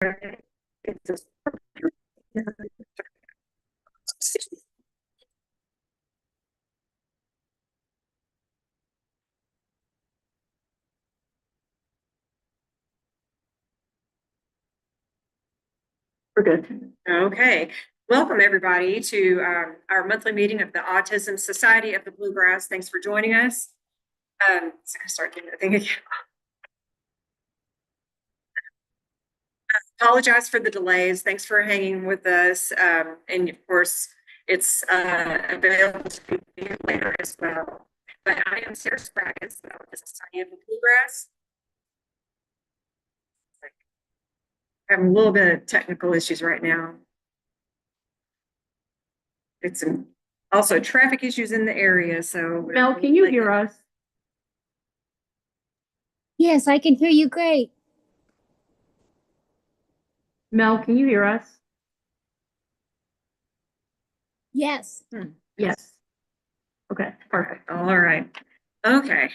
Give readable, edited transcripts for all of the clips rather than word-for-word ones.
It's We're good. Okay. Welcome, everybody, to our monthly meeting of the Autism Society of the Bluegrass. Thanks for joining us. So I'm going to start doing the thing again. Apologize for the delays. Thanks for hanging with us. And of course, it's available to you later as well. But I am Sarah Spraggins of the Society of the Bluegrass. Having a little bit of technical issues right now. It's also traffic issues in the area. So Mel, can you hear us? Yes, I can hear you great. Mel, can you hear us? Yes. Yes. Okay, perfect. All right. Okay.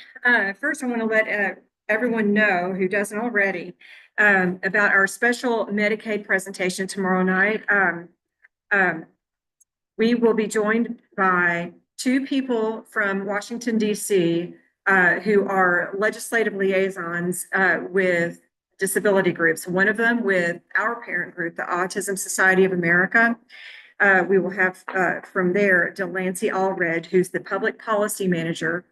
First, I want to let everyone know who doesn't already about our special Medicaid presentation tomorrow night. We will be joined by two people from Washington, D.C., who are legislative liaisons with disability groups. One of them with our parent group, the Autism Society of America. We will have from there Delancey Allred, who's the public policy manager.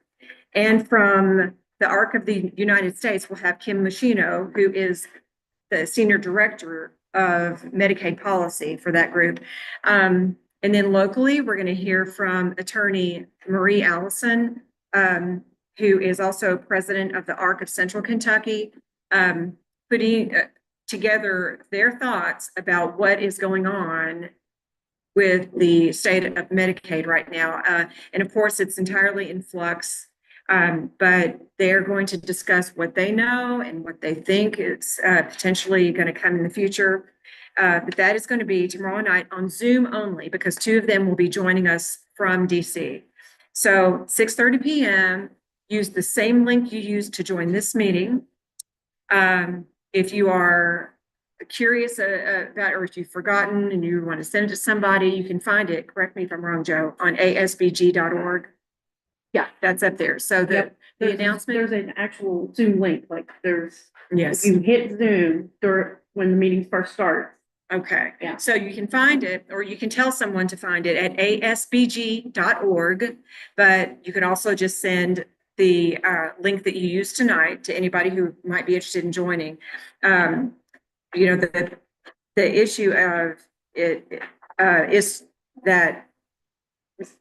And from the ARC of the United States, we'll have Kim Machino, who is the senior director of Medicaid policy for that group. And then locally, we're going to hear from attorney Marie Allison, who is also president of the ARC of Central Kentucky, putting together their thoughts about what is going on with the state of Medicaid right now. And of course, it's entirely in flux, but they're going to discuss what they know and what they think is potentially going to come in the future. But that is going to be tomorrow night on Zoom only, because two of them will be joining us from DC. So 6:30 p.m., use the same link you used to join this meeting. If you are curious about, or if you've forgotten and you want to send it to somebody, you can find it, correct me if I'm wrong, Joe, on asbg.org. Yeah, that's up there. So the announcement. There's an actual Zoom link, like Yes. If you hit Zoom when the meeting first starts. Okay. Yeah. So you can find it, or you can tell someone to find it at asbg.org, but you can also just send the link that you used tonight to anybody who might be interested in joining. The issue of it is that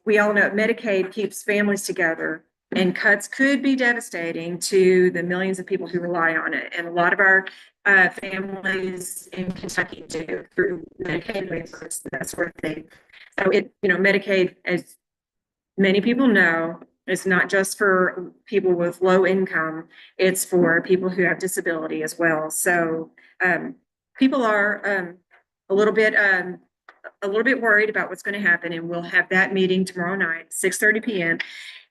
we all know Medicaid keeps families together, and cuts could be devastating to the millions of people who rely on it. And a lot of our families in Kentucky do through Medicaid reimbursements, that sort of thing. So Medicaid, as many people know, it's not just for people with low income, it's for people who have disability as well. So people are a little bit worried about what's going to happen, and we'll have that meeting tomorrow night, 6:30 p.m.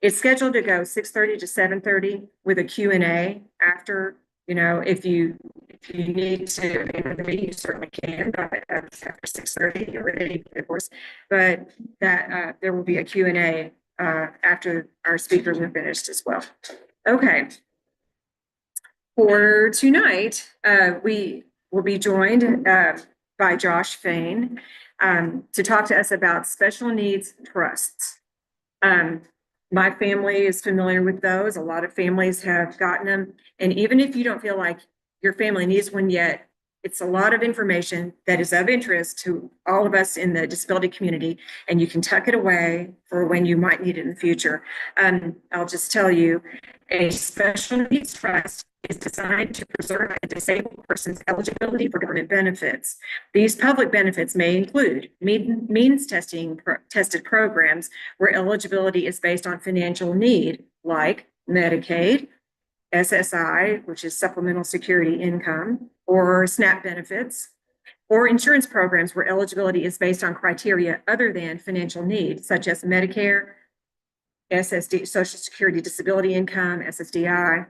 It's scheduled to go 6:30 to 7:30 with a Q&A after. If you need to enter the meeting, you certainly can, but after 6:30 you're ready, of course. But that there will be a Q&A after our speakers are finished as well. Okay. For tonight, we will be joined by Josh Fain to talk to us about special needs trusts. My family is familiar with those. A lot of families have gotten them. And even if you don't feel like your family needs one yet, it's a lot of information that is of interest to all of us in the disability community, and you can tuck it away for when you might need it in the future. I'll just tell you, a special needs trust is designed to preserve a disabled person's eligibility for government benefits. These public benefits may include means tested programs where eligibility is based on financial need, like Medicaid, SSI, which is supplemental security income, or SNAP benefits, or insurance programs where eligibility is based on criteria other than financial need, such as Medicare, SSD, Social Security Disability Income, SSDI.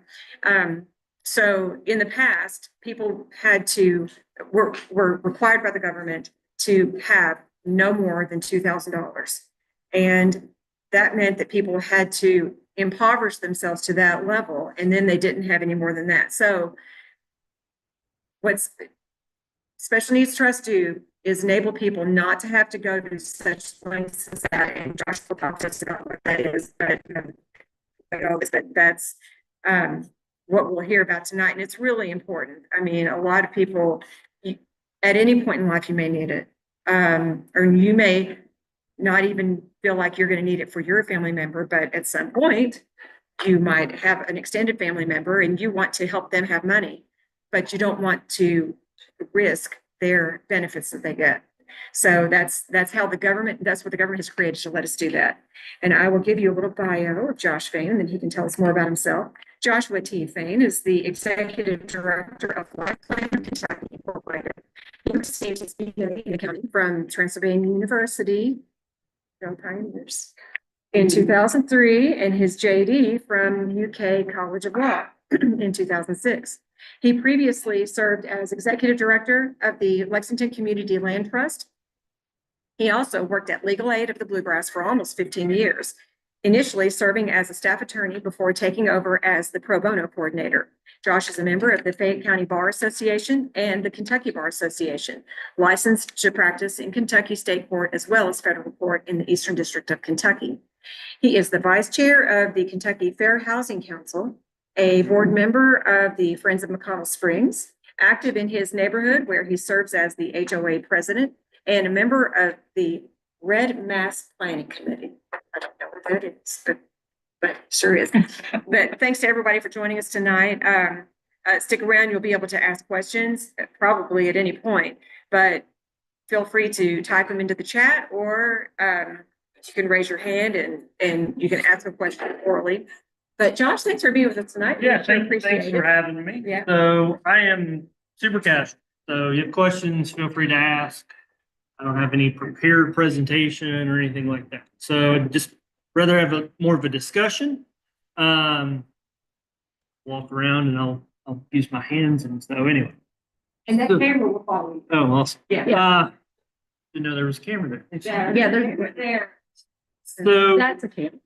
So in the past, people had to were required by the government to have no more than $2,000. And that meant that people had to impoverish themselves to that level, and then they didn't have any more than that. So what's special needs trusts do is enable people not to have to go to such lengths as that. And Josh will talk to us about what that is, but that's what we'll hear about tonight. And it's really important. I mean, a lot of people, at any point in life, you may need it. Or you may not even feel like you're going to need it for your family member, but at some point, you might have an extended family member and you want to help them have money, but you don't want to risk their benefits that they get. So that's how the government, that's what the government has created to let us do that. And I will give you a little bio of Josh Fain, and then he can tell us more about himself. Joshua T. Fain is the Executive Director of Lifeline Kentucky Incorporated. He received his BA in accounting from Transylvania University, Go Pioneers, in 2003, and his JD from UK College of Law in 2006. He previously served as Executive Director of the Lexington Community Land Trust. He also worked at Legal Aid of the Bluegrass for almost 15 years, initially serving as a staff attorney before taking over as the pro bono coordinator. Josh is a member of the Fayette County Bar Association and the Kentucky Bar Association, licensed to practice in Kentucky State Court as well as federal court in the Eastern District of Kentucky. He is the vice chair of the Kentucky Fair Housing Council, a board member of the Friends of McConnell Springs, active in his neighborhood where he serves as the HOA president, and a member of the Red Mass Planning Committee. I don't know what that is, but sure is. But thanks to everybody for joining us tonight. Stick around, you'll be able to ask questions probably at any point, but feel free to type them into the chat, or you can raise your hand and you can ask a question orally. But Josh, thanks for being with us tonight. Yeah, thanks for having me. Yeah. So I am super casual. So you have questions, feel free to ask. I don't have any prepared presentation or anything like that. So I'd just rather have more of a discussion. Walk around and I'll use my hands and so anyway. And that camera will follow you. Oh, awesome. Yeah. Didn't know there was a camera there. Yeah, there's there. So that's a camera.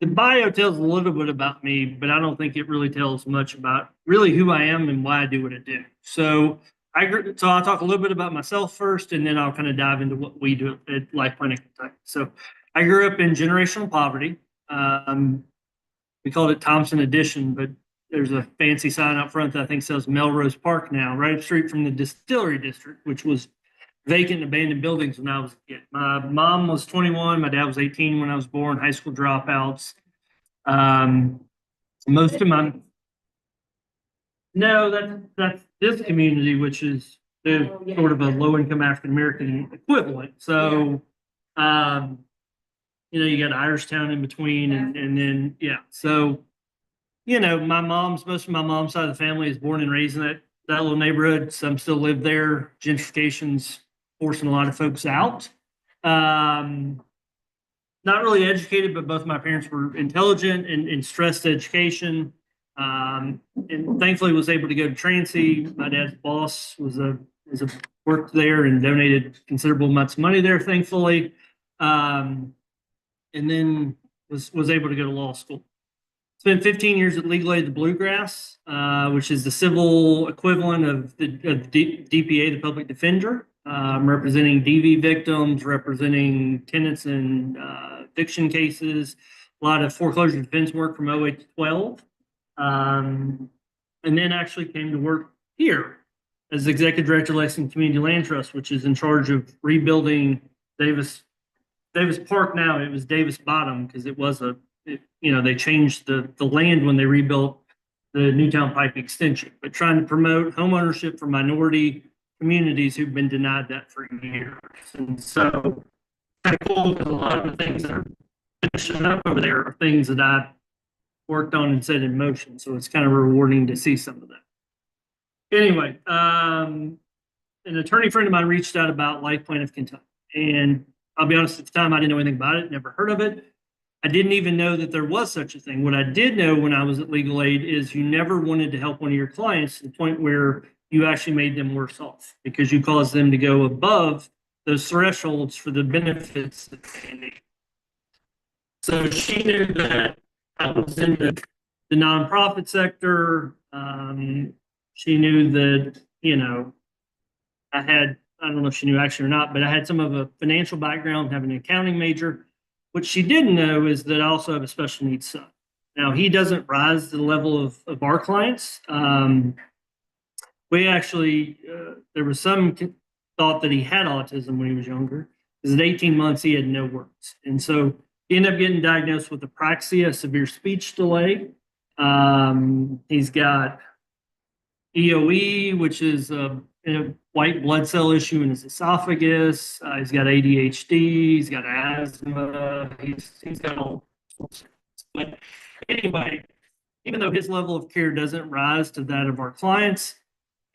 the bio tells a little bit about me, but I don't think it really tells much about really who I am and why I do what I do. So I'll talk a little bit about myself first, and then I'll kind of dive into what we do at Life Planning Kentucky. So I grew up in generational poverty. We called it Thompson Edition, but there's a fancy sign out front that I think says Melrose Park now, right up the street from the Distillery District, which was vacant and abandoned buildings when I was a kid. My mom was 21. My dad was 18 when I was born, high school dropouts. Most of my... No, that's this community, which is sort of a low-income African-American equivalent. So, you got Irishtown in between and then, yeah. So, most of my mom's side of the family is born and raised in that little neighborhood. Some still live there. Gentrification's forcing a lot of folks out. Not really educated, but both my parents were intelligent and stressed education. And thankfully was able to go to Transy. My dad's boss worked there and donated considerable amounts of money there, thankfully. And then was able to go to law school. Spent 15 years at Legal Aid, the Bluegrass, which is the civil equivalent of the DPA, the public defender, representing DV victims, representing tenants in eviction cases, a lot of foreclosure defense work from 08 to 12. And then actually came to work here as Executive Director of Lexington Community Land Trust, which is in charge of rebuilding Davis Park. Now it was Davis Bottom because it was they changed the land when they rebuilt the Newtown Pipe extension, but trying to promote home ownership for minority communities who've been denied that for years. And so kind of cool because a lot of the things that are finishing up over there are things that I worked on and set in motion. So it's kind of rewarding to see some of that. Anyway, an attorney friend of mine reached out about Life Plan of Kentucky. And I'll be honest, at the time, I didn't know anything about it, never heard of it. I didn't even know that there was such a thing. What I did know when I was at Legal Aid is you never wanted to help one of your clients to the point where you actually made them worse off because you caused them to go above those thresholds for the benefits that they need. So she knew that I was in the nonprofit sector. She knew that, you know, I don't know if she knew actually or not, but I had some of a financial background, have an accounting major. What she didn't know is that I also have a special needs son. Now, he doesn't rise to the level of our clients. We actually, there was some thought that he had autism when he was younger, because at 18 months, he had no words. And so he ended up getting diagnosed with apraxia, severe speech delay. He's got EOE, which is a white blood cell issue in his esophagus. He's got ADHD. He's got asthma. He's got all sorts of things. But anyway, even though his level of care doesn't rise to that of our clients,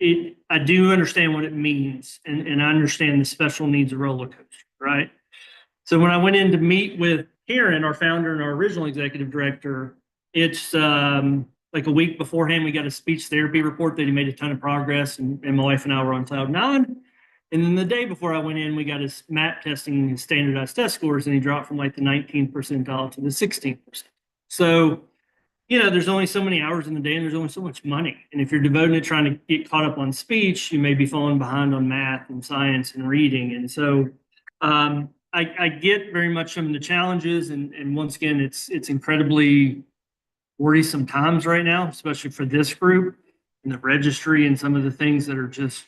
I do understand what it means, and I understand the special needs roller coaster, right? So when I went in to meet with Karen, our founder and our original executive director, it's like a week beforehand, we got a speech therapy report that he made a ton of progress, and my wife and I were on cloud nine. And then the day before I went in, we got his MAP testing and standardized test scores, and he dropped from like the 19th percentile to the 16th percentile. So, you know, there's only so many hours in the day, and there's only so much money. And if you're devoted to trying to get caught up on speech, you may be falling behind on math and science and reading. And so I get very much some of the challenges. And once again, it's incredibly worrisome times right now, especially for this group and the registry and some of the things that are just,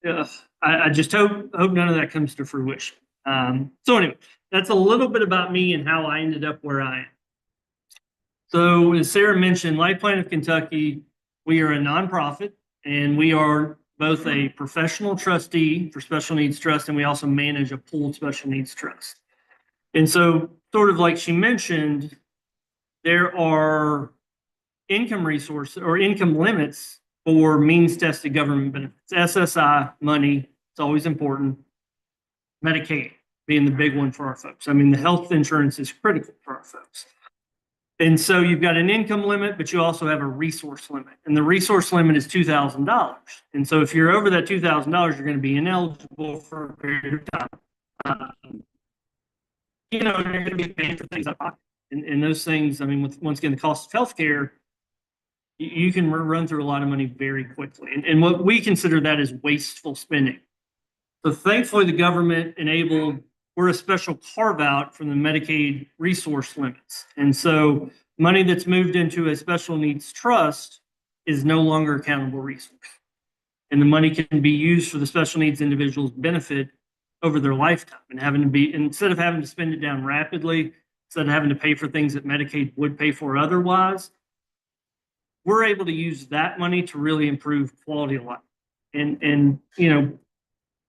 I just hope none of that comes to fruition. So anyway, that's a little bit about me and how I ended up where I am. So as Sarah mentioned, Life Plan of Kentucky, we are a nonprofit, and we are both a professional trustee for Special Needs Trust, and we also manage a pooled Special Needs Trust. And so, sort of like she mentioned, there are income resources or income limits for means tested government benefits. SSI money, it's always important. Medicaid being the big one for our folks. I mean, the health insurance is critical for our folks. And so you've got an income limit, but you also have a resource limit. And the resource limit is $2,000. And so if you're over that $2,000, you're going to be ineligible for a period of time. You know, you're going to be paying for things out of pocket. And those things, I mean, with once again, the cost of healthcare, you can run through a lot of money very quickly. And what we consider that is wasteful spending. So thankfully, the government enabled, we're a special carve out from the Medicaid resource limits. And so money that's moved into a special needs trust is no longer a accountable resource. And the money can be used for the special needs individual's benefit over their lifetime, and having to be, instead of having to spend it down rapidly, instead of having to pay for things that Medicaid would pay for otherwise, we're able to use that money to really improve quality of life. And you know,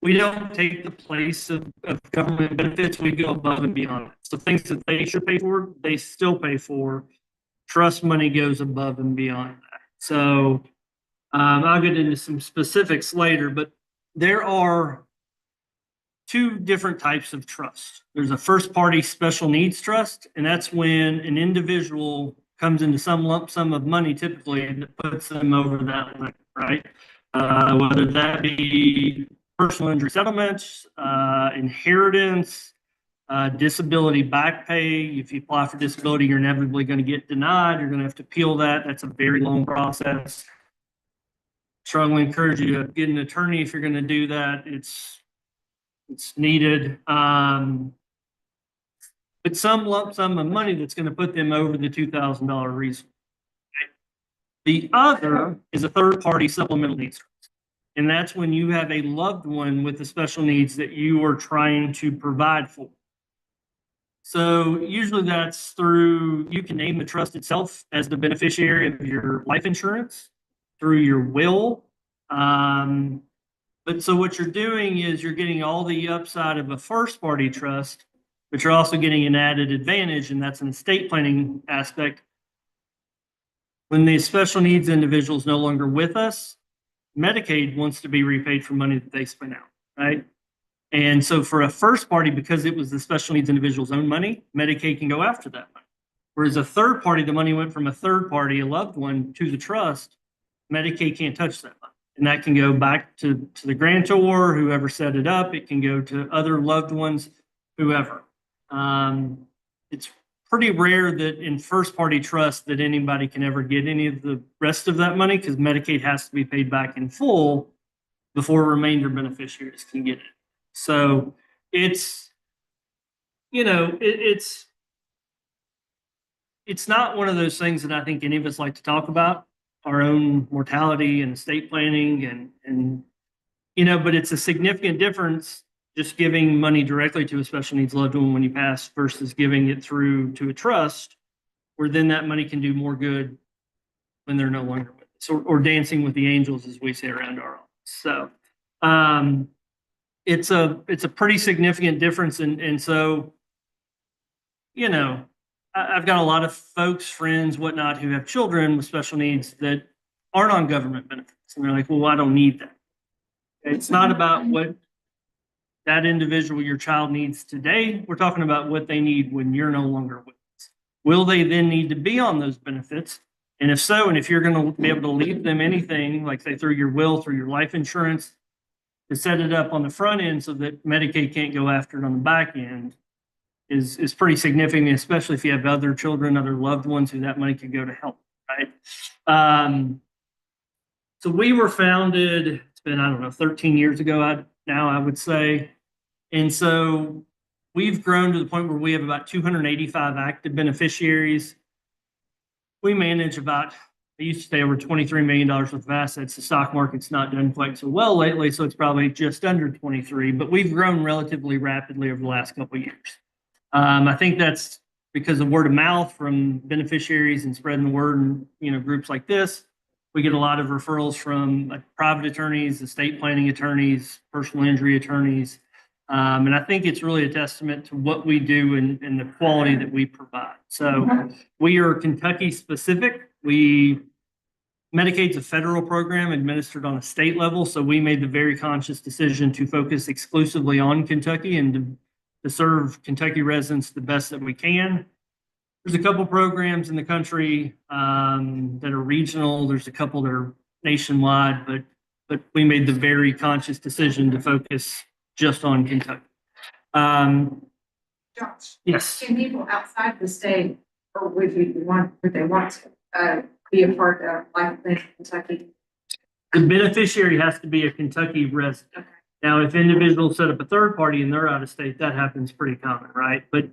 we don't take the place of government benefits. We go above and beyond. So things that they should pay for, they still pay for. Trust money goes above and beyond that. So I'll get into some specifics later, but there are two different types of trust. There's a first party special needs trust, and that's when an individual comes into some lump sum of money typically that puts them over that limit, right? Whether that be personal injury settlements, inheritance, disability back pay. If you apply for disability, you're inevitably going to get denied. You're going to have to appeal that. That's a very long process. Strongly encourage you to get an attorney if you're going to do that. It's needed. But some lump sum of money that's going to put them over the $2,000 reason. The other is a third party supplemental needs trust. And that's when you have a loved one with the special needs that you are trying to provide for. So usually that's through, you can name the trust itself as the beneficiary of your life insurance, through your will. But so what you're doing is you're getting all the upside of a first party trust, but you're also getting an added advantage, and that's an estate planning aspect. When the special needs individual is no longer with us, Medicaid wants to be repaid for money that they spent out, right? And so for a first party, because it was the special needs individual's own money, Medicaid can go after that money. Whereas a third party, the money went from a third party, a loved one, to the trust, Medicaid can't touch that money. And that can go back to the grantor, whoever set it up. It can go to other loved ones, whoever. It's pretty rare that in first party trust that anybody can ever get any of the rest of that money, because Medicaid has to be paid back in full before remainder beneficiaries can get it. So it's, it's not one of those things that I think any of us like to talk about, our own mortality and estate planning and but it's a significant difference just giving money directly to a special needs loved one when you pass versus giving it through to a trust, where then that money can do more good when they're no longer with us, or dancing with the angels, as we say around our office. So it's a pretty significant difference. And so, I've got a lot of folks, friends, whatnot, who have children with special needs that aren't on government benefits. And they're like, well, I don't need that. It's not about what that individual, your child, needs today. We're talking about what they need when you're no longer with us. Will they then need to be on those benefits? And if so, and if you're going to be able to leave them anything, like say through your will, through your life insurance, to set it up on the front end so that Medicaid can't go after it on the back end, is pretty significant, especially if you have other children, other loved ones who that money could go to help, right? So we were founded, it's been, I don't know, 13 years ago now, I would say. And so we've grown to the point where we have about 285 active beneficiaries. We manage about, I used to say, over $23 million worth of assets. The stock market's not done quite so well lately, so it's probably just under 23, but we've grown relatively rapidly over the last couple of years. I think that's because of word of mouth from beneficiaries and spreading the word, and groups like this. We get a lot of referrals from private attorneys, estate planning attorneys, personal injury attorneys. And I think it's really a testament to what we do and the quality that we provide. So we are Kentucky specific. Medicaid's a federal program administered on a state level. So we made the very conscious decision to focus exclusively on Kentucky and to serve Kentucky residents the best that we can. There's a couple programs in the country that are regional. There's a couple that are nationwide, but we made the very conscious decision to focus just on Kentucky. Josh, Yes. can people outside the state, or would they want to be a part of Life in Kentucky? The beneficiary has to be a Kentucky resident. Okay. Now, if individuals set up a third party and they're out of state, that happens pretty common, right? But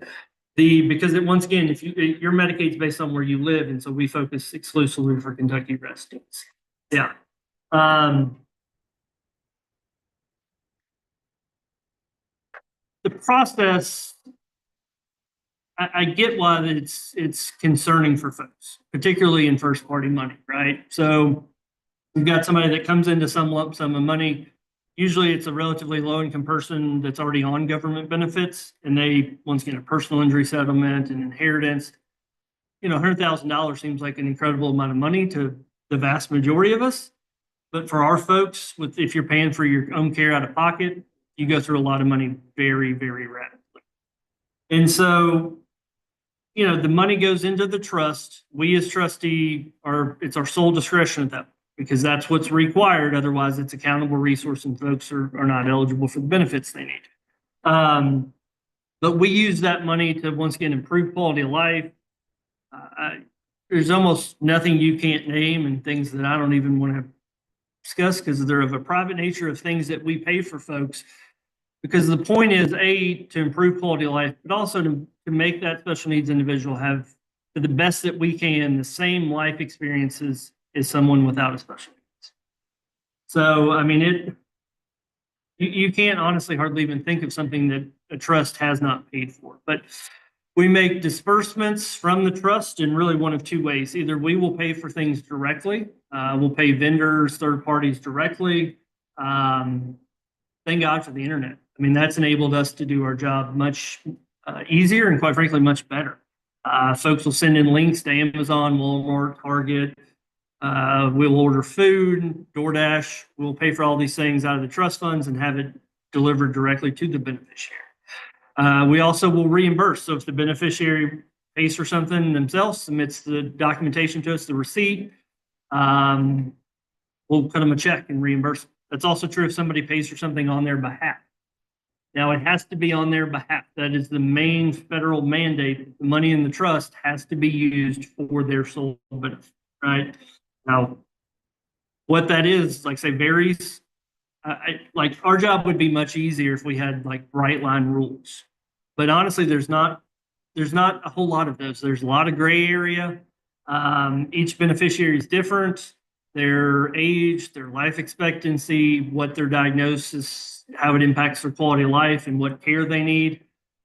because once again, if your Medicaid's based on where you live, and so we focus exclusively for Kentucky residents. Yeah. The process, I get why it's concerning for folks, particularly in first party money, right? So we've got somebody that comes into some lump sum of money. Usually it's a relatively low income person that's already on government benefits, and they once get a personal injury settlement and inheritance. $100,000 seems like an incredible amount of money to the vast majority of us. But for our folks, if you're paying for your own care out of pocket, you go through a lot of money very, very rapidly. And so, the money goes into the trust. We as trustee it's our sole discretion at that point, because that's what's required. Otherwise, it's accountable resource and folks are not eligible for the benefits they need. But we use that money to, once again, improve quality of life. There's almost nothing you can't name, and things that I don't even want to discuss because they're of a private nature, of things that we pay for folks. Because the point is, to improve quality of life, but also to make that special needs individual have, to the best that we can, the same life experiences as someone without a special needs. So, I mean, you can't honestly hardly even think of something that a trust has not paid for. But we make disbursements from the trust in really one of two ways. Either we will pay for things directly. We'll pay vendors, third parties directly. Thank God for the internet. I mean, that's enabled us to do our job much easier and, quite frankly, much better. Folks will send in links to Amazon, Walmart, Target. We'll order food, DoorDash. We'll pay for all these things out of the trust funds and have it delivered directly to the beneficiary. We also will reimburse. So if the beneficiary pays for something themselves, submits the documentation to us, the receipt, we'll cut them a check and reimburse them. That's also true if somebody pays for something on their behalf. Now, it has to be on their behalf. That is the main federal mandate. The money in the trust has to be used for their sole benefit, right? Now, what that is, like say, varies. Like our job would be much easier if we had like bright line rules. But honestly, there's not a whole lot of those. There's a lot of gray area. Each beneficiary is different. Their age, their life expectancy, what their diagnosis, how it impacts their quality of life, and what care they need.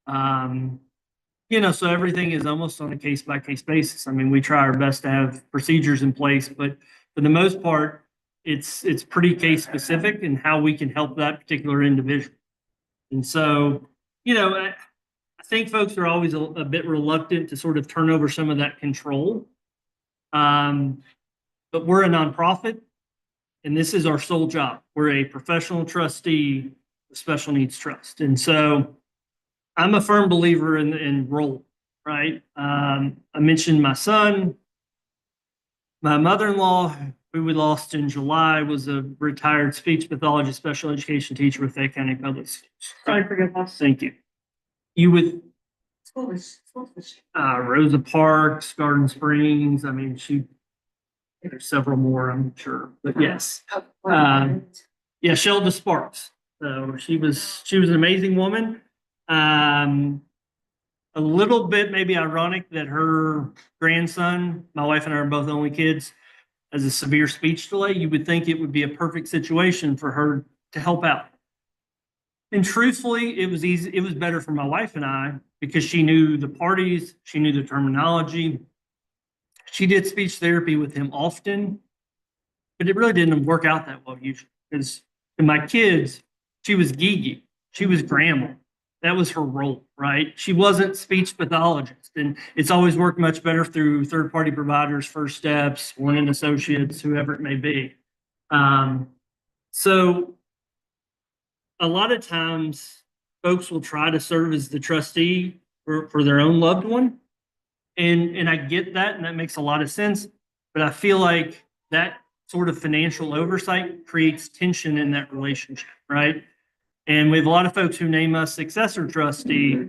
So everything is almost on a case by case basis. I mean, we try our best to have procedures in place, but for the most part, it's pretty case specific in how we can help that particular individual. And so, I think folks are always a bit reluctant to sort of turn over some of that control. But we're a nonprofit, and this is our sole job. We're a professional trustee of special needs trust. And so I'm a firm believer in role, right? I mentioned my son. My mother-in-law, who we lost in July, was a retired speech pathologist, special education teacher with Fayette County Public Schools. Sorry for your loss. Thank you. You would Rosa Parks, Garden Springs. I mean, there's several more, I'm sure, but yes. Yeah, Shelda Sparks. So she was an amazing woman. A little bit maybe ironic that her grandson, my wife and I are both only kids, has a severe speech delay. You would think it would be a perfect situation for her to help out. And truthfully, it was easy. It was better for my wife and I because she knew the parties, she knew the terminology. She did speech therapy with him often, but it really didn't work out that well usually. Because in my kids, she was Gigi, she was grandma. That was her role, right? She wasn't speech pathologist, and it's always worked much better through third-party providers, First Steps, One Associates, whoever it may be. So a lot of times, folks will try to serve as the trustee for their own loved one, and I get that, and that makes a lot of sense. But I feel like that sort of financial oversight creates tension in that relationship, right? And we have a lot of folks who name us successor trustee,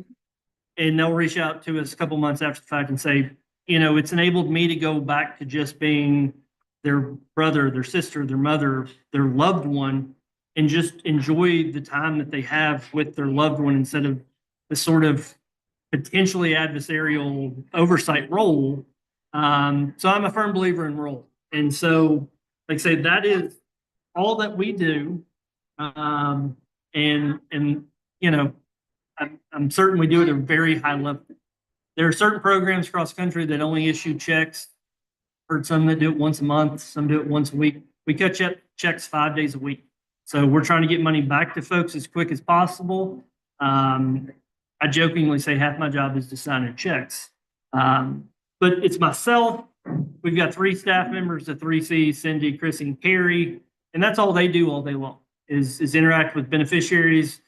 and they'll reach out to us a couple months after the fact and say, it's enabled me to go back to just being their brother, their sister, their mother, their loved one, and just enjoy the time that they have with their loved one instead of the sort of potentially adversarial oversight role. So I'm a firm believer in role. And so, like I say, that is all that we do. And I'm certain we do it at a very high level. There are certain programs across the country that only issue checks. Heard some that do it once a month, some do it once a week. We cut checks 5 days a week. So we're trying to get money back to folks as quick as possible. I jokingly say half my job is to sign in checks. But it's myself. We've got 3 staff members, the 3 C's, Cindy, Chris, and Carrie. And that's all they do all day long is interact with beneficiaries,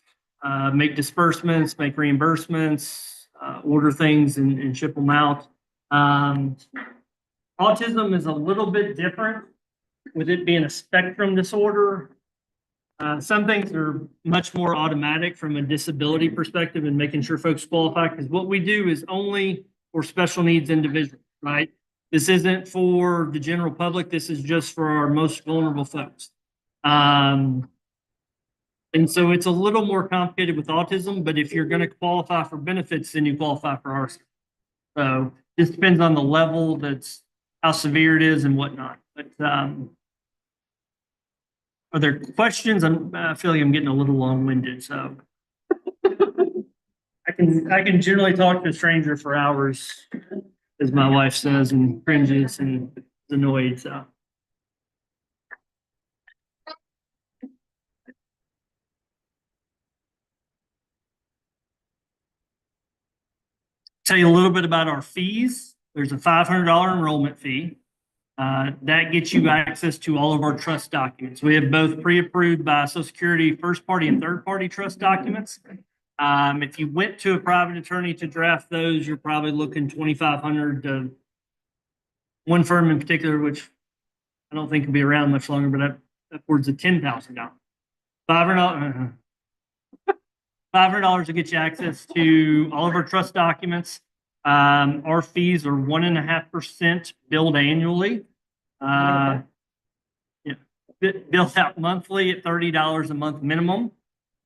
make disbursements, make reimbursements, order things and ship them out. Autism is a little bit different with it being a spectrum disorder. Some things are much more automatic from a disability perspective and making sure folks qualify, because what we do is only for special needs individuals, right? This isn't for the general public. This is just for our most vulnerable folks. And so it's a little more complicated with autism, but if you're going to qualify for benefits, then you qualify for ours. So this depends on the level, how severe it is and whatnot. But are there questions? I feel like I'm getting a little long-winded, so I can generally talk to a stranger for hours, as my wife says, and cringes and is annoyed. So. Tell you a little bit about our fees. There's a $500 enrollment fee. That gets you access to all of our trust documents. We have both pre-approved by Social Security first-party and third-party trust documents. If you went to a private attorney to draft those, you're probably looking $2,500 to one firm in particular, which I don't think it'll be around much longer, but upwards of $10,000. $500, $500 will get you access to all of our trust documents. Our fees are 1.5% billed annually. Yeah, billed out monthly at $30 a month minimum.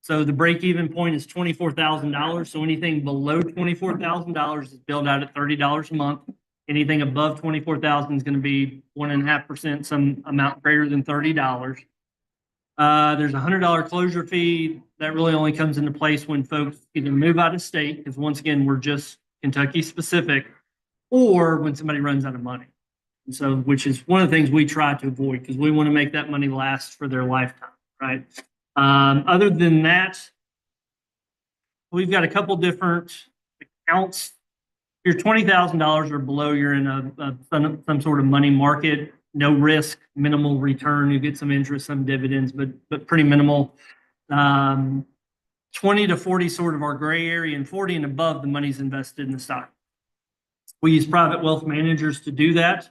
So the break-even point is $24,000. So anything below $24,000 is billed out at $30 a month. Anything above $24,000 is going to be 1.5%, some amount greater than $30. There's a $100 closure fee that really only comes into place when folks either move out of state, because once again, we're just Kentucky specific, or when somebody runs out of money. And so, which is one of the things we try to avoid, because we want to make that money last for their lifetime, right? Other than that, we've got a couple different accounts. If you're $20,000 or below, you're in some sort of money market, no risk, minimal return. You get some interest, some dividends, but pretty minimal. 20 to 40 sort of our gray area, and 40 and above, the money's invested in the stock. We use private wealth managers to do that.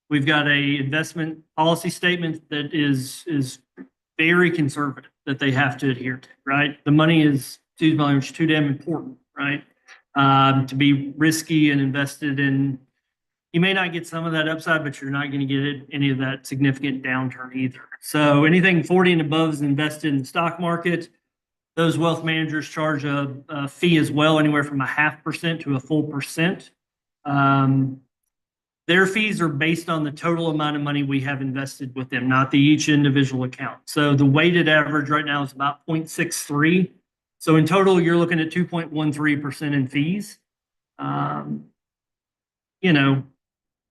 We've got a investment policy statement that is very conservative that they have to adhere to, right? The money is, excuse my language, too damn important, right? To be risky and invested in. You may not get some of that upside, but you're not going to get any of that significant downturn either. So anything 40 and above is invested in the stock market. Those wealth managers charge a fee as well, anywhere from 0.5% to a full percent. Their fees are based on the total amount of money we have invested with them, not each individual account. So the weighted average right now is about 0.63. So in total, you're looking at 2.13% in fees. You know,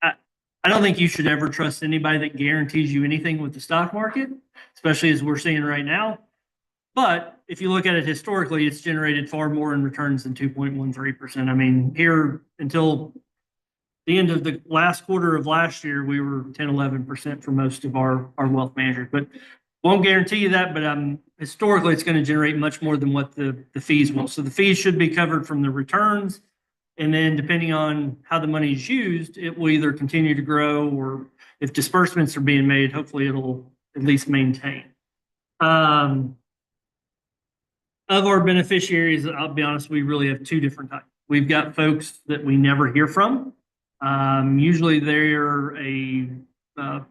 I don't think you should ever trust anybody that guarantees you anything with the stock market, especially as we're seeing right now. But if you look at it historically, it's generated far more in returns than 2.13%. I mean, here until the end of the last quarter of last year, we were 10, 11% for most of our wealth managers. But won't guarantee you that, but historically, it's going to generate much more than what the fees will. So the fees should be covered from the returns. And then depending on how the money is used, it will either continue to grow, or if disbursements are being made, hopefully it'll at least maintain. Of our beneficiaries, I'll be honest, we really have two different types. We've got folks that we never hear from. Usually they're a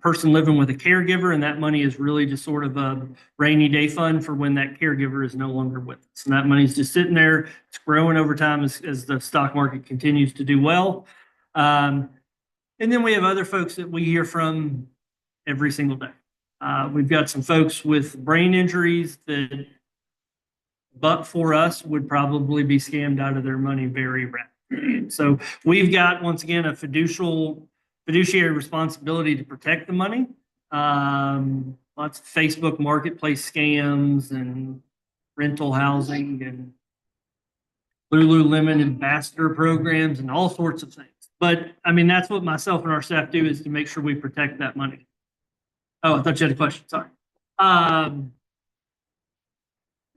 person living with a caregiver, and that money is really just sort of a rainy day fund for when that caregiver is no longer with us. And that money's just sitting there. It's growing over time as the stock market continues to do well. And then we have other folks that we hear from every single day. We've got some folks with brain injuries that, but for us, would probably be scammed out of their money very rapidly. So we've got, once again, a fiduciary responsibility to protect the money. Lots of Facebook marketplace scams and rental housing and Lululemon ambassador programs and all sorts of things. But I mean, that's what myself and our staff do, is to make sure we protect that money. Oh, I thought you had a question. Sorry.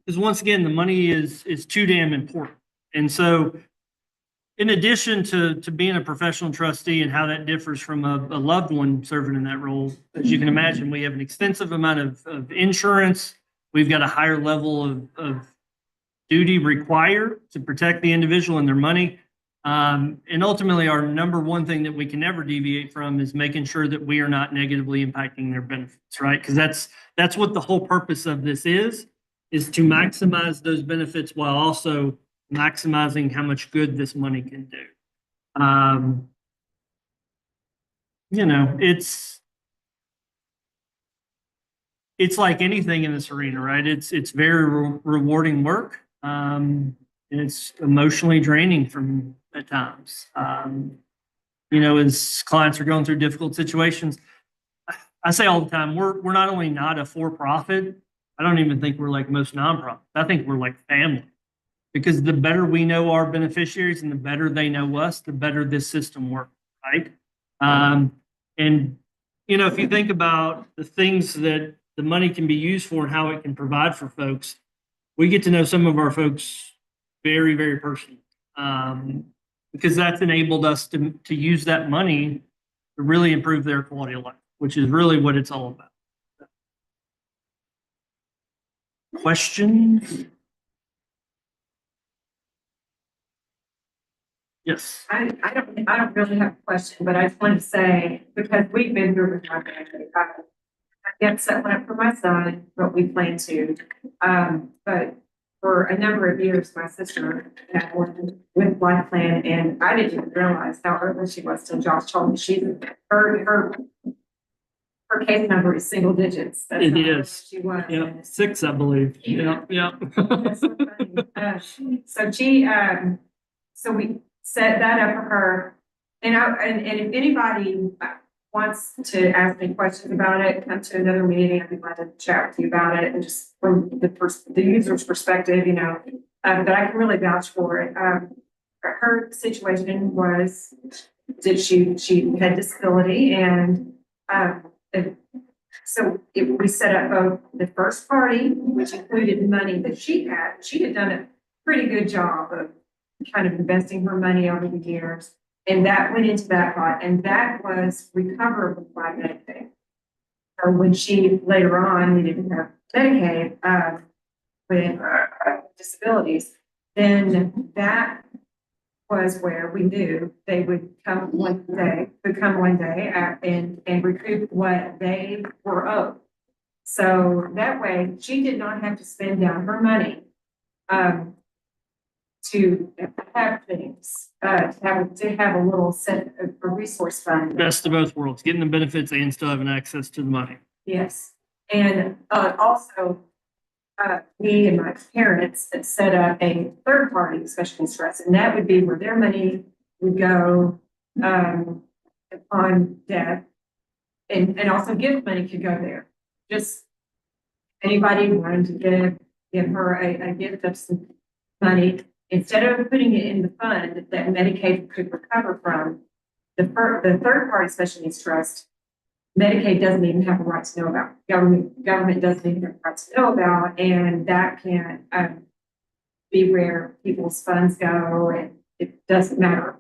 Because once again, the money is too damn important. And so in addition to being a professional trustee and how that differs from a loved one serving in that role, as you can imagine, we have an extensive amount of insurance. We've got a higher level of duty required to protect the individual and their money. And ultimately, our number one thing that we can never deviate from is making sure that we are not negatively impacting their benefits, right? Because that's what the whole purpose of this is to maximize those benefits while also maximizing how much good this money can do. You know, it's like anything in this arena, right? It's very rewarding work, and it's emotionally draining from at times. You know, as clients are going through difficult situations, I say all the time, we're not only not a for-profit, I don't even think we're like most nonprofits. I think we're like family. Because the better we know our beneficiaries and the better they know us, the better this system works, right? And, you know, if you think about the things that the money can be used for and how it can provide for folks, we get to know some of our folks very, very personally, because that's enabled us to use that money to really improve their quality of life. which is really what it's all about. Question? Yes. I don't really have a question, but I just wanted to say, because we've been through with my family, I get set one up for my son, but we plan to. But for a number of years, my sister had one with Life Plan, and I didn't even realize how early she was till Josh told me her case number is single digits. That's It how early is. She was. Yeah, 6, I believe. Yeah, yeah. That's so funny. So we set that up for her. And if anybody wants to ask me questions about it, come to another meeting, I'd be glad to chat with you about it, and just from the user's perspective, but I can really vouch for it. Her situation was that she had disability, and we set up both the first party, which included money that she had. She had done a pretty good job of kind of investing her money over the years. And that went into that pot, and that was recoverable by Medicaid. So when she later on needed to have Medicaid with disabilities, then that was where we knew they would come one day and recoup what they were owed. So that way, she did not have to spend down her money to have things, to have a little set of a resource fund. Best of both worlds, getting the benefits and still having access to the money. Yes, and also, me and my parents had set up a third party special needs trust, and that would be where their money would go upon death, and also gift money could go there. Just anybody wanted to give her a gift of some money. Instead of putting it in the fund that Medicaid could recover from, the third party special needs trust, Medicaid doesn't even have a right to know about. Government doesn't even have a right to know about, and that can be where people's funds go, and it doesn't matter,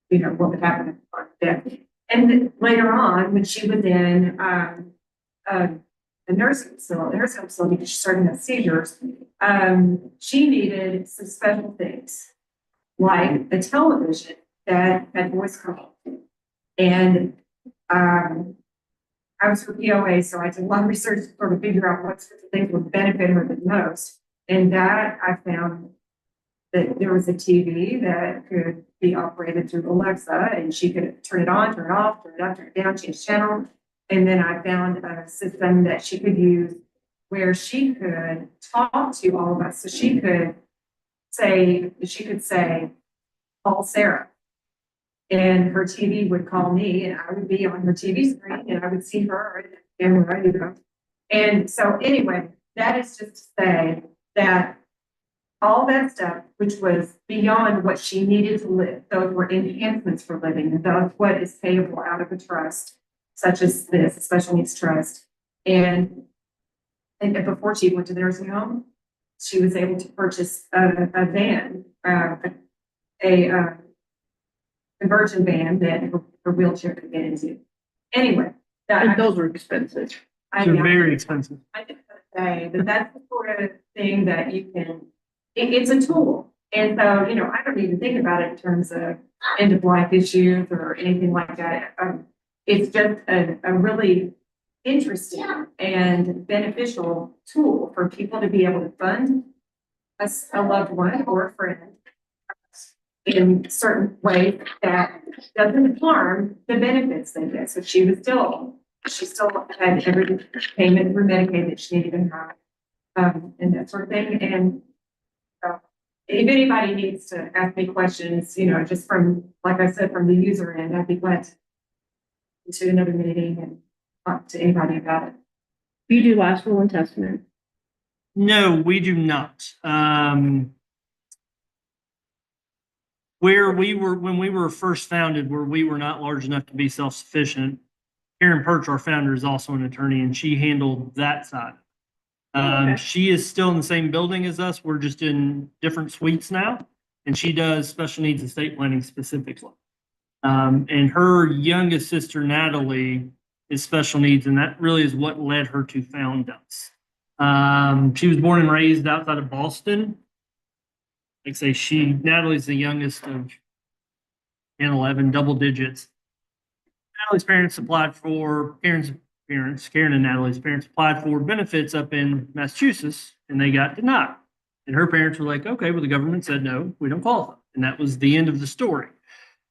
what would happen upon death. And later on, when she was in a nursing facility, because she started to have seizures, she needed some special things, like a television that had voice control. And I was for POA, so I did a lot of research to sort of figure out what sorts of things would benefit her the most. And that I found that there was a TV that could be operated through Alexa, and she could turn it on, turn it off, turn it up, turn it down, change channel. And then I found a system that she could use where she could talk to all of us. So she could say, call Sarah. And her TV would call me, and I would be on her TV screen, and I would see her camera, And so anyway, that is just to say that all that stuff, which was beyond what she needed to live, those were enhancements for living, and that's what is payable out of a trust, such as this, a special needs trust. And before she went to the nursing home, she was able to purchase a van, a conversion van that her wheelchair could get into. Anyway, And those are expensive. They're very expensive. I just want to say that that's the sort of thing that you can, it's a tool. And so, I don't even think about it in terms of end of life issues or anything like that. It's just a really interesting and beneficial tool for people to be able to fund a loved one or a friend in certain ways that doesn't harm the benefits they get. So she still had every payment through Medicaid that she needed in her, and that sort of thing. And if anybody needs to ask me questions, just from, like I said, from the user end, I'd be glad to another meeting and talk to anybody about it. You do last will and testament. No, we do not. When we were first founded, where we were not large enough to be self-sufficient, Karen Perch, our founder, is also an attorney, and she handled that side. Okay. She is still in the same building as us. We're just in different suites now, and she does special needs estate planning specifically. And her youngest sister, Natalie, is special needs, and that really is what led her to found us. She was born and raised outside of Boston. Like I say, Natalie's the youngest of 10, 11, double digits. Natalie's parents applied for, Karen and Natalie's parents applied for benefits up in Massachusetts, and they got denied. And her parents were like, okay, well, the government said, no, we don't qualify. And that was the end of the story.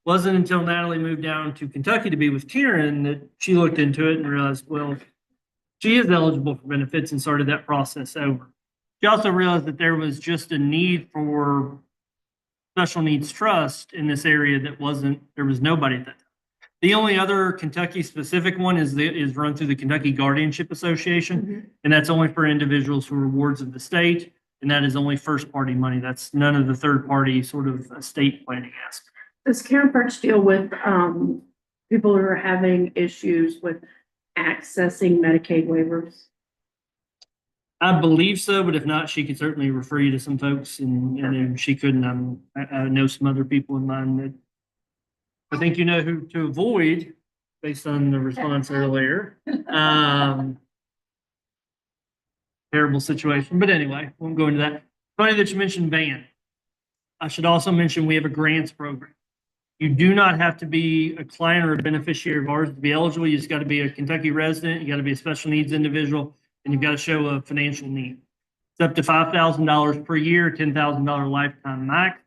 Wasn't until Natalie moved down to Kentucky to be with Karen that she looked into it and realized, well, she is eligible for benefits, and started that process over. She also realized that there was just a need for special needs trust in this area there was nobody at that time. The only other Kentucky specific one is run through the Kentucky Guardianship Association, and that's only for individuals who are wards of the state, and that is only first party money. That's none of the third party sort of estate planning aspect. Does Karen Perch deal with, people who are having issues with accessing Medicaid waivers? I believe so, but if not, she could certainly refer you to some folks, and if she couldn't, I know some other people in mind that I think you know who to avoid based on the response earlier. Terrible situation, but anyway, won't go into that. Funny that you mentioned van. I should also mention we have a grants program. You do not have to be a client or a beneficiary of ours to be eligible. You just got to be a Kentucky resident. You got to be a special needs individual, and you've got to show a financial need. It's up to $5,000 per year, $10,000 lifetime max.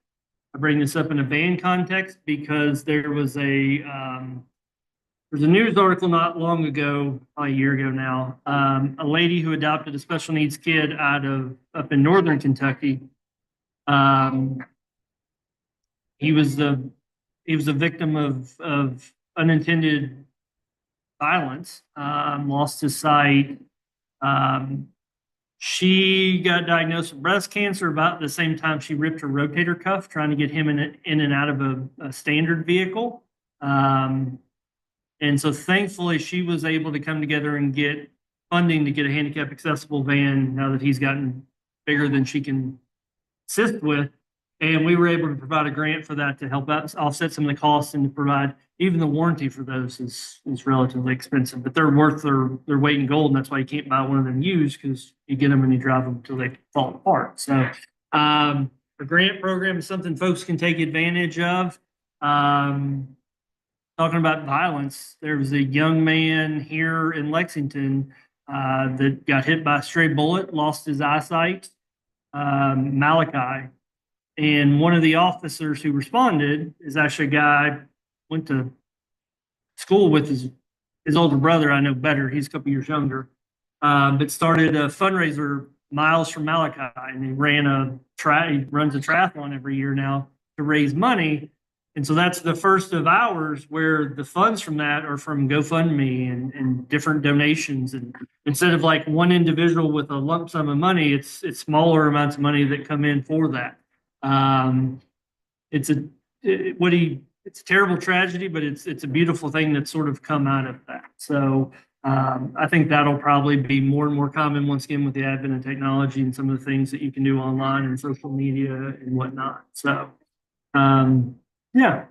I bring this up in a van context because there was a news article not long ago, probably a year ago now, a lady who adopted a special needs kid up in northern Kentucky. He was a victim of unintended violence, lost his sight. She got diagnosed with breast cancer about the same time she ripped her rotator cuff, trying to get him in and out of a standard vehicle. And so thankfully she was able to come together and get funding to get a handicap accessible van now that he's gotten bigger than she can assist with. And we were able to provide a grant for that to help out offset some of the costs, and to provide even the warranty for those is relatively expensive, but they're worth their weight in gold. And that's why you can't buy one of them used, because you get them and you drive them until they fall apart. So a grant program is something folks can take advantage of. Talking about violence, there was a young man here in Lexington that got hit by a stray bullet, lost his eyesight, Malachi. And one of the officers who responded is actually a guy went to school with his older brother. I know better. He's a couple years younger, but started a fundraiser miles from Malachi, and he runs a triathlon every year now to raise money. And so that's the first of ours, where the funds from that are from GoFundMe and different donations. And instead of like one individual with a lump sum of money, it's smaller amounts of money that come in for that. It's a terrible tragedy, but it's a beautiful thing that's sort of come out of that. So I think that'll probably be more and more common once again with the advent of technology and some of the things that you can do online and social media and whatnot. So yeah,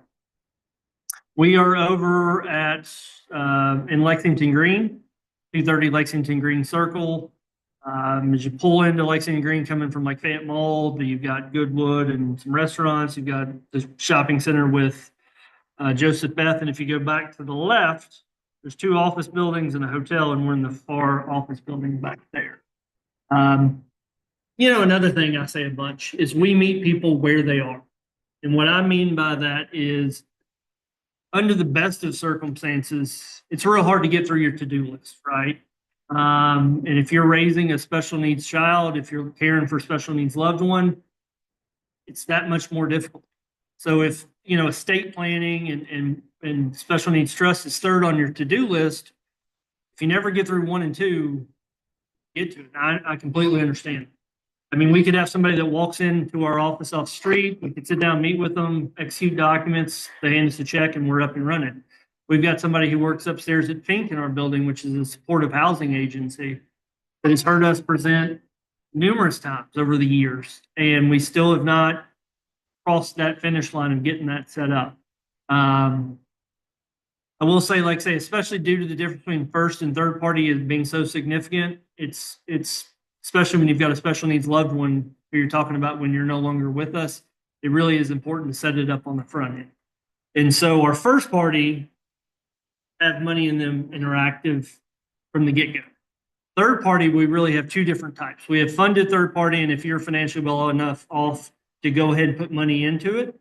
we are over at in Lexington Green, 230 Lexington Green Circle. As you pull into Lexington Green, coming from like Fayette Mall, you've got Goodwood and some restaurants. You've got the shopping center with Joseph Beth. And if you go back to the left, there's 2 office buildings and a hotel, and we're in the far office building back there. Another thing I say a bunch is we meet people where they are. And what I mean by that is, under the best of circumstances, it's real hard to get through your to-do list, right? And if you're raising a special needs child, if you're caring for a special needs loved one, it's that much more difficult. So if, estate planning and special needs trust is third on your to-do list, if you never get through 1 and 2, get to it. I completely understand. I mean, we could have somebody that walks into our office off the street. We could sit down, meet with them, execute documents, they hand us a check, and we're up and running. We've got somebody who works upstairs at Fink in our building, which is a supportive housing agency, that has heard us present numerous times over the years, and we still have not crossed that finish line of getting that set up. I will say, like I say, especially due to the difference between first and third party as being so significant, it's especially when you've got a special needs loved one who you're talking about when you're no longer with us, it really is important to set it up on the front end. And so our first party have money in them interactive from the get-go. Third party, we really have two different types. We have funded third party, and if you're financially well enough off to go ahead and put money into it,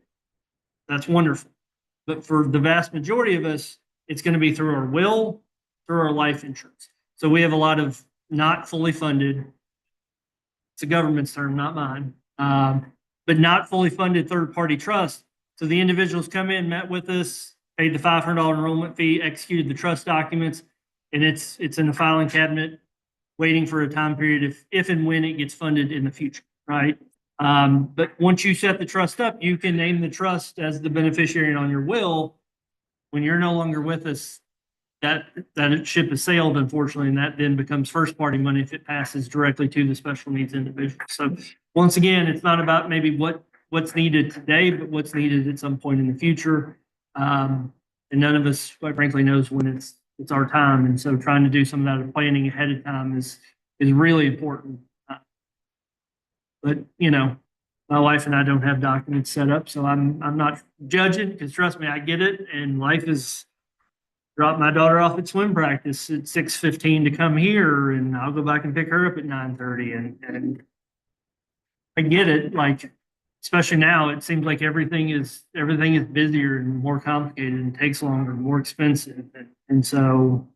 that's wonderful. But for the vast majority of us, it's going to be through our will, through our life insurance. So we have a lot of not fully funded, it's a government's term, not mine, but not fully funded third-party trust. So the individuals come in, met with us, paid the $500 enrollment fee, executed the trust documents, and it's in the filing cabinet waiting for a time period if and when it gets funded in the future, right? But once you set the trust up, you can name the trust as the beneficiary on your will. When you're no longer with us, that ship has sailed, unfortunately, and that then becomes first party money if it passes directly to the special needs individual. So once again, it's not about maybe what's needed today, but what's needed at some point in the future. And none of us, quite frankly, knows when it's our time. And so trying to do some of that planning ahead of time is really important. But you know, my wife and I don't have documents set up, so I'm not judging, because trust me, I get it. And life is, drop my daughter off at swim practice at 6:15 to come here, and I'll go back and pick her up at 9:30. And I get it. Like, especially now, it seems like everything is busier and more complicated and takes longer and more expensive. And so,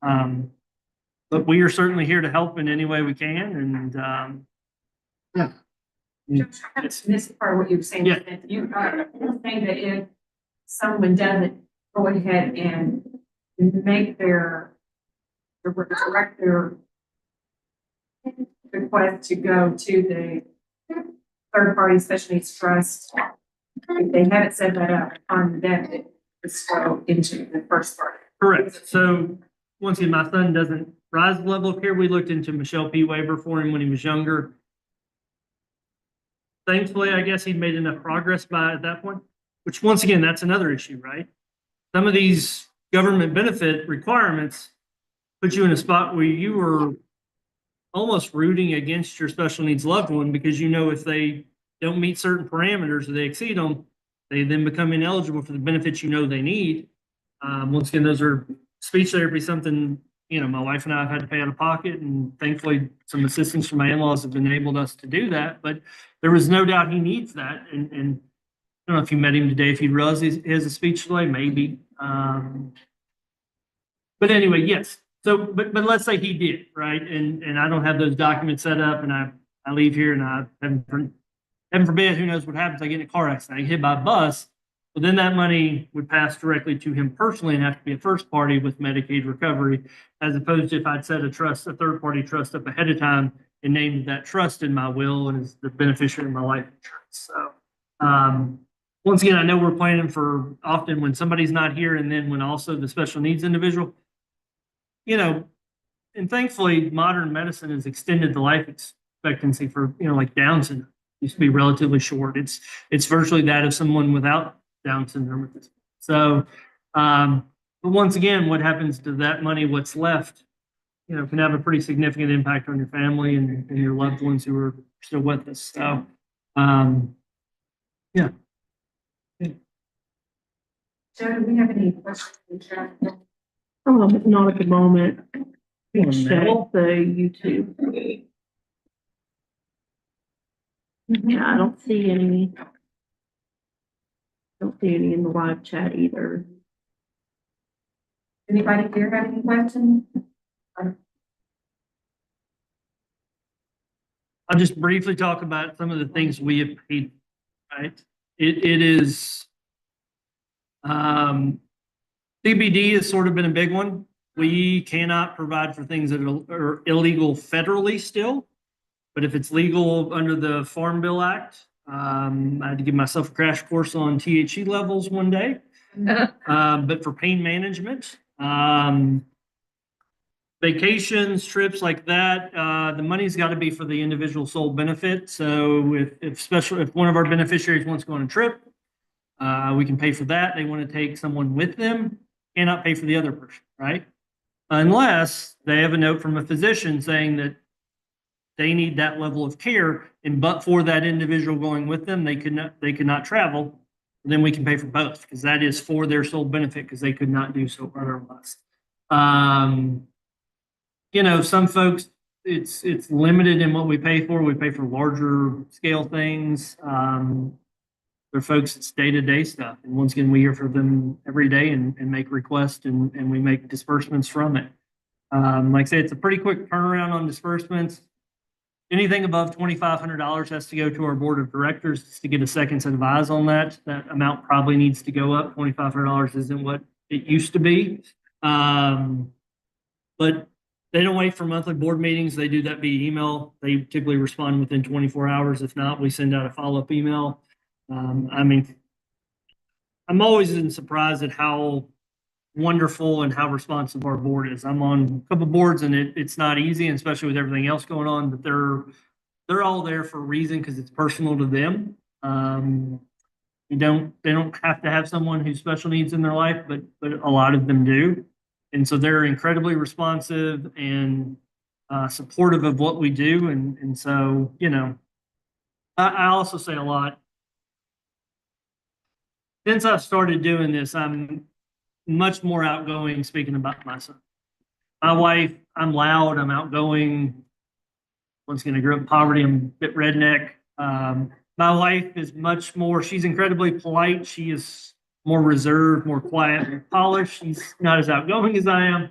but we are certainly here to help in any way we can. And yeah. Josh, I kind of missed part of what you were saying. Yeah. That you are saying that if someone doesn't go ahead and make direct their request to go to the third party special needs trust, if they haven't set that up on them, it's go into the first party. Correct. So once again, my son doesn't rise the level of care. We looked into Michelle P. waiver for him when he was younger. Thankfully, I guess he'd made enough progress by at that point, which once again, that's another issue, right? Some of these government benefit requirements put you in a spot where you were almost rooting against your special needs loved one, because you know if they don't meet certain parameters or they exceed them, they then become ineligible for the benefits you know they need. Once again, those are speech therapy, something, you know, my wife and I have had to pay out of pocket, and thankfully some assistance from my in-laws have enabled us to do that. But there was no doubt he needs that. And I don't know if you met him today, if he realizes he has a speech delay, maybe. But anyway, yes. So, but let's say he did, right? And I don't have those documents set up, and I leave here, and I heaven forbid, who knows what happens? I get in a car accident, I get hit by a bus. Well, then that money would pass directly to him personally and have to be a first party with Medicaid recovery, as opposed to if I'd set a third party trust up ahead of time and named that trust in my will and as the beneficiary of my life insurance. So once again, I know we're planning for often when somebody's not here, and then when also the special needs individual, you know, and thankfully modern medicine has extended the life expectancy for, you know, like Down syndrome used to be relatively short. It's virtually that of someone without Down syndrome at this point. So, but once again, what happens to that money, what's left, you know, can have a pretty significant impact on your family and your loved ones who are still with us. So, yeah. Joe, do we have any questions? Not at the moment. On Check mail? the YouTube. Yeah, I don't see any. Don't see any in the live chat either. Anybody here have any questions? I'll just briefly talk about some of the things we have paid, right? It is, CBD has sort of been a big one. We cannot provide for things that are illegal federally still, but if it's legal under the Farm Bill Act, I had to give myself a crash course on THC levels one day. But for pain management, vacations, trips like that, the money's got to be for the individual sole benefit. So if one of our beneficiaries wants to go on a trip, we can pay for that. They want to take someone with them, cannot pay for the other person, right? Unless they have a note from a physician saying that they need that level of care, and but for that individual going with them, they could not travel. Then we can pay for both, because that is for their sole benefit, because they could not do so otherwise. You know, some folks, it's limited in what we pay for. We pay for larger scale things. For folks, it's day-to-day stuff. And once again, we hear from them every day and make requests, and we make disbursements from it. Like I say, it's a pretty quick turnaround on disbursements. Anything above $2,500 has to go to our board of directors just to get a second set of eyes on that. That amount probably needs to go up. $2,500 isn't what it used to be. But they don't wait for monthly board meetings. They do that via email. They typically respond within 24 hours. If not, we send out a follow-up email. I mean, I'm always surprised at how wonderful and how responsive our board is. I'm on a couple boards, and it's not easy, and especially with everything else going on, but they're all there for a reason, because it's personal to them. They don't have to have someone who's special needs in their life, but a lot of them do. And so they're incredibly responsive and supportive of what we do. And so, you know, I also say a lot. Since I've started doing this, I'm much more outgoing speaking about my son. My wife, I'm loud, I'm outgoing. Once again, I grew up in poverty, I'm a bit redneck. My wife is much more, she's incredibly polite. She is more reserved, more quiet, more polished. She's not as outgoing as I am.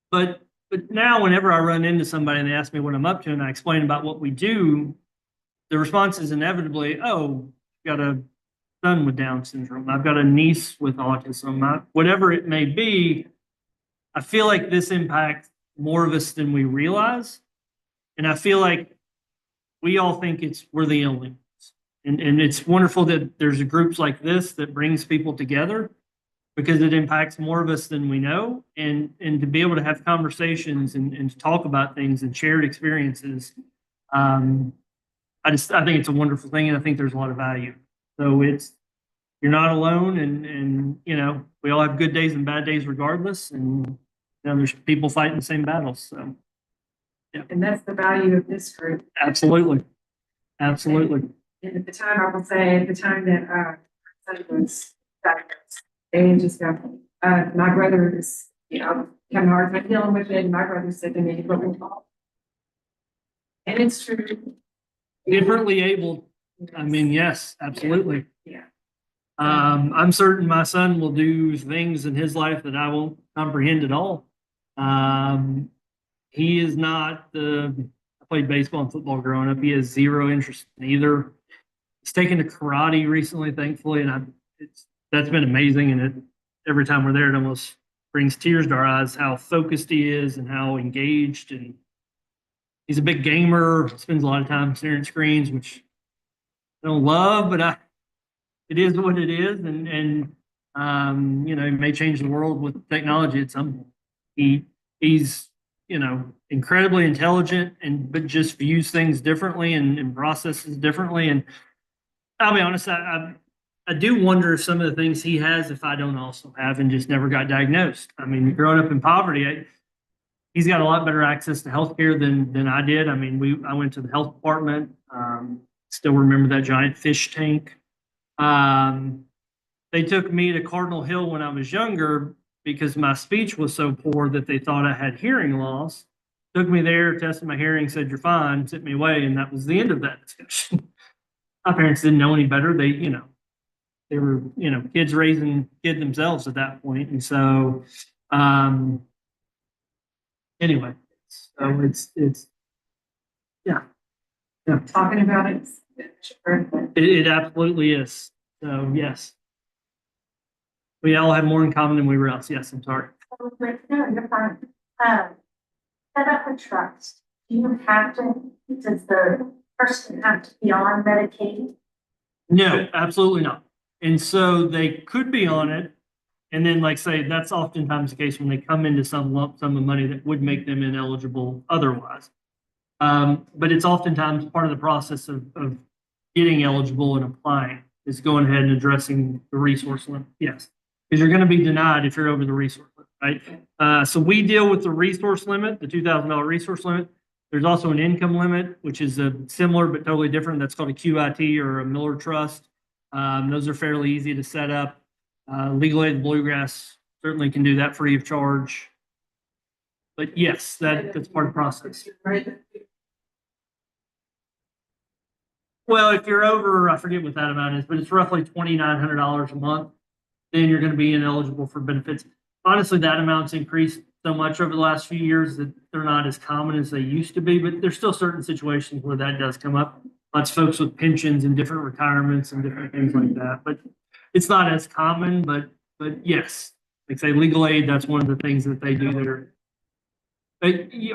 But now whenever I run into somebody and they ask me what I'm up to and I explain about what we do, the response is inevitably, oh, got a son with Down syndrome. I've got a niece with autism. Whatever it may be, I feel like this impacts more of us than we realize. And I feel like we all think we're the only ones. And it's wonderful that there's groups like this that brings people together, because it impacts more of us than we know. And to be able to have conversations and to talk about things and shared experiences, I think it's a wonderful thing, and I think there's a lot of value. So you're not alone, and you know, we all have good days and bad days regardless, and you know, there's people fighting the same battles. So yeah. And that's the value of this group. Absolutely. And at the time, I will say, at the time that my son was diagnosed, and just got, my brother is, you know, having a hard time dealing with it, and my brother said to me, "What we call." And it's true. Differently able. I mean, yes, absolutely. Yeah. I'm certain my son will do things in his life that I won't comprehend at all. He is not I played baseball and football growing up. He has zero interest in either. He's taken to karate recently, thankfully, and that's been amazing. And every time we're there, it almost brings tears to our eyes how focused he is and how engaged. And he's a big gamer, spends a lot of time staring at screens, which I don't love, but it is what it is. And you know, he may change the world with technology at some point. He's, you know, incredibly intelligent, but just views things differently and processes differently. And I'll be honest, I do wonder if some of the things he has, if I don't also have, and just never got diagnosed. I mean, growing up in poverty, he's got a lot better access to healthcare than I did. I mean, I went to the health department. Still remember that giant fish tank. They took me to Cardinal Hill when I was younger because my speech was so poor that they thought I had hearing loss. Took me there, tested my hearing, said, "You're fine," sent me away, and that was the end of that discussion. My parents didn't know any better. They, you know, they were, you know, kids raising kids themselves at that point. And so, anyway, so it's, yeah. Talking about it. It absolutely is. So yes. We all have more in common than we realize. Yes, I'm sorry. No, you're fine. Set up a trust. Do you have to, does the person have to be on Medicaid? No, absolutely not. And so they could be on it. And then, like say, that's oftentimes the case when they come into some lump sum of money that would make them ineligible otherwise. But it's oftentimes part of the process of getting eligible and applying is going ahead and addressing the resource limit. Yes. because you're going to be denied if you're over the resource limit, right? So we deal with the resource limit, the $2,000 resource limit. There's also an income limit, which is a similar but totally different. That's called a QIT or a Miller Trust. Those are fairly easy to set up. Legal Aid Bluegrass certainly can do that free of charge. But yes, that's part of the process. Well, if you're over, I forget what that amount is, but it's roughly $2,900 a month, then you're going to be ineligible for benefits. Honestly, that amount's increased so much over the last few years that they're not as common as they used to be, but there's still certain situations where that does come up. Lots of folks with pensions and different retirements and different things like that, but it's not as common, but yes, like say legal aid, that's one of the things that they do there.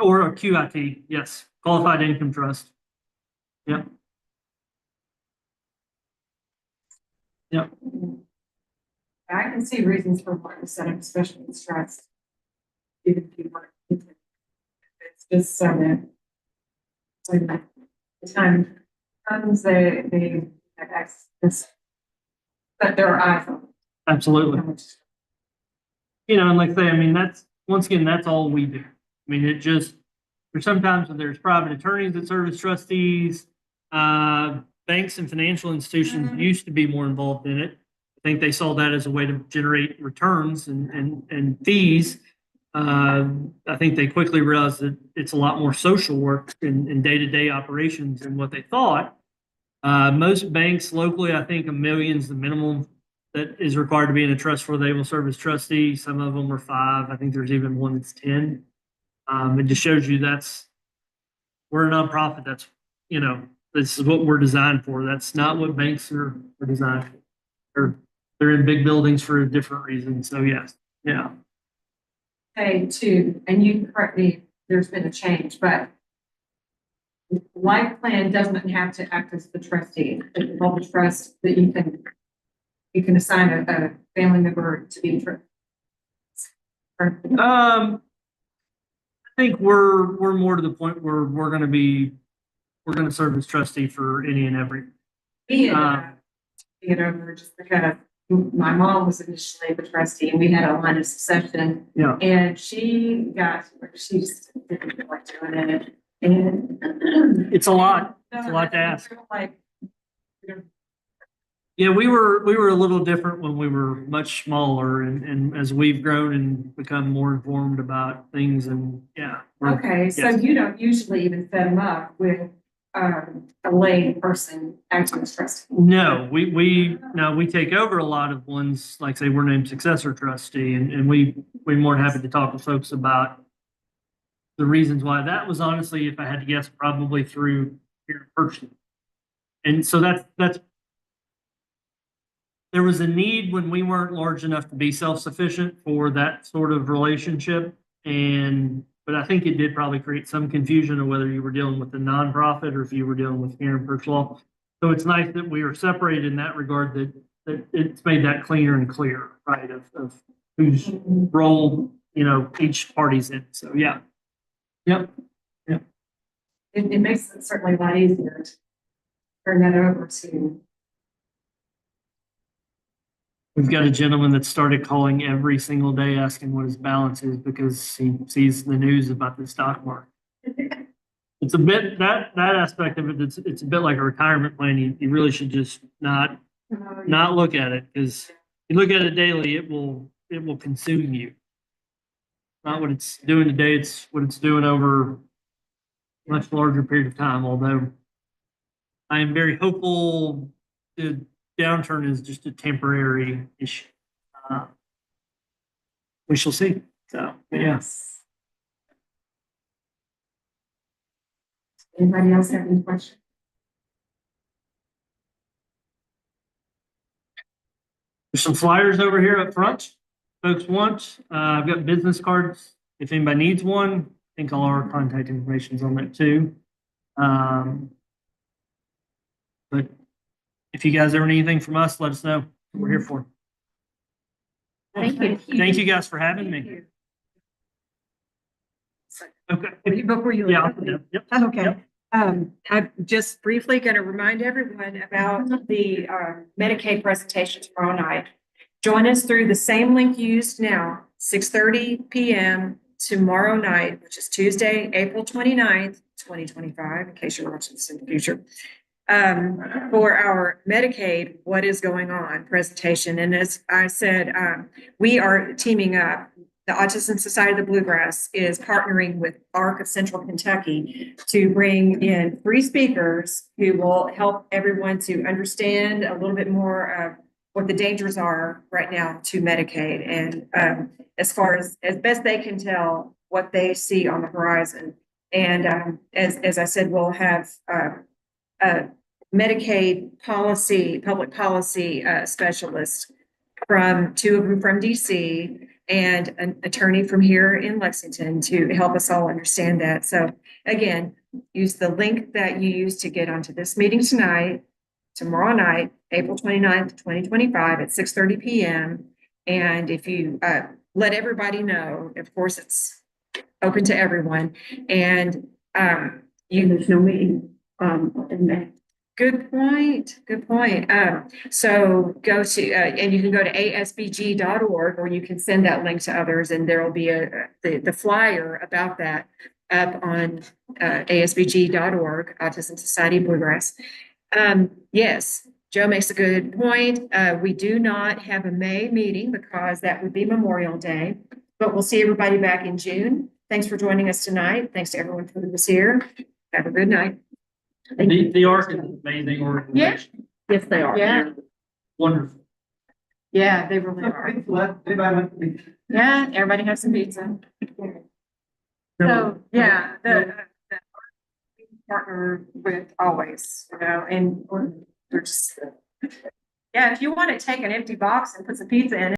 Or a QIT, yes, qualified income trust. Yep. Yep. I can see reasons for wanting to set up special trust. Even if you want, it's just so that when the time comes, they have access, but there are eyes on it. Absolutely. You know, and like I say, I mean, that's once again, that's all we do. I mean, it just there's sometimes when there's private attorneys that serve as trustees, banks and financial institutions used to be more involved in it. I think they saw that as a way to generate returns and fees. I think they quickly realized that it's a lot more social work and day-to-day operations than what they thought. Most banks locally, I think $1 million is the minimum that is required to be in a trust where they will serve as trustee. Some of them are 5. I think there's even one that's 10. It just shows you we're a nonprofit. That's, you know, this is what we're designed for. That's not what banks are designed for. They're in big buildings for a different reason. So yes, yeah. Say too, and you correct me, there's been a change, but life plan doesn't have to act as the trustee. It's called the trust that you can assign a family member to be trustee. I think we're more to the point where we're going to serve as trustee for any and every. Being over just because my mom was initially the trustee and we had a line of succession. Yeah. And she just didn't feel like doing it. And It's a lot. It's a lot to ask. Like, Yeah, we were a little different when we were much smaller, and as we've grown and become more informed about things, and yeah. okay, so yes. you don't usually even set them up with a lay person acting as trustee. No, we take over a lot of ones, like say we're named successor trustee, and we're more than happy to talk with folks about the reasons why. That was honestly, if I had to guess, probably through peer person. And so that's there was a need when we weren't large enough to be self-sufficient for that sort of relationship. But I think it did probably create some confusion of whether you were dealing with a nonprofit or if you were dealing with Karen Perch Law. So it's nice that we are separated in that regard, that it's made that cleaner and clear, right? Of whose role, you know, each party's in. So yeah. Yep. Yep. It makes it certainly a lot easier to turn that over to. We've got a gentleman that started calling every single day asking what his balance is because he sees the news about the stock market. It's a bit that aspect of it. It's a bit like a retirement plan. You really should just not look at it, because you look at it daily, it will consume you. Not what it's doing today, it's what it's doing over a much larger period of time. Although I am very hopeful the downturn is just a temporary issue. We shall see. So yes. Anybody else have any questions? There's some flyers over here up front. Folks want. I've got business cards if anybody needs one. I think all our contact information is on that too. But if you guys ever need anything from us, let us know. We're here for. Thank you. Thank you guys for having me. Okay. Before you Yeah. leave. Yep. Okay. Yep. I'm just briefly going to remind everyone about the Medicaid presentation tomorrow night. Join us through the same link used now, 6:30 PM tomorrow night, which is Tuesday, April 29th, 2025, in case you're watching this in the future. For our Medicaid, what is going on presentation. And as I said, we are teaming up. The Autism Society of the Bluegrass is partnering with ARC of Central Kentucky to bring in 3 speakers who will help everyone to understand a little bit more of what the dangers are right now to Medicaid. And as far as best they can tell, what they see on the horizon. And as I said, we'll have Medicaid policy, public policy specialist from 2 of them from DC and an attorney from here in Lexington to help us all understand that. So again, use the link that you used to get onto this meeting tonight, tomorrow night, April 29th, 2025 at 6:30 PM. And if you let everybody know, of course, it's open to everyone. And There's no meeting, in May. good point. Good point. So go to, and you can go to asbg.org, or you can send that link to others, and there will be the flyer about that up on asbg.org, Autism Society Bluegrass. Yes, Joe makes a good point. We do not have a May meeting because that would be Memorial Day, but we'll see everybody back in June. Thanks for joining us tonight. Thanks to everyone who was here. Have a good night. The ARC is an amazing organization. Yes, they are. Yeah. Wonderful. Yeah, they really are. Yeah, everybody has some pizza. So, yeah, the partner with always, you know, and we're just, yeah, if you want to take an empty box and put some pizza in it.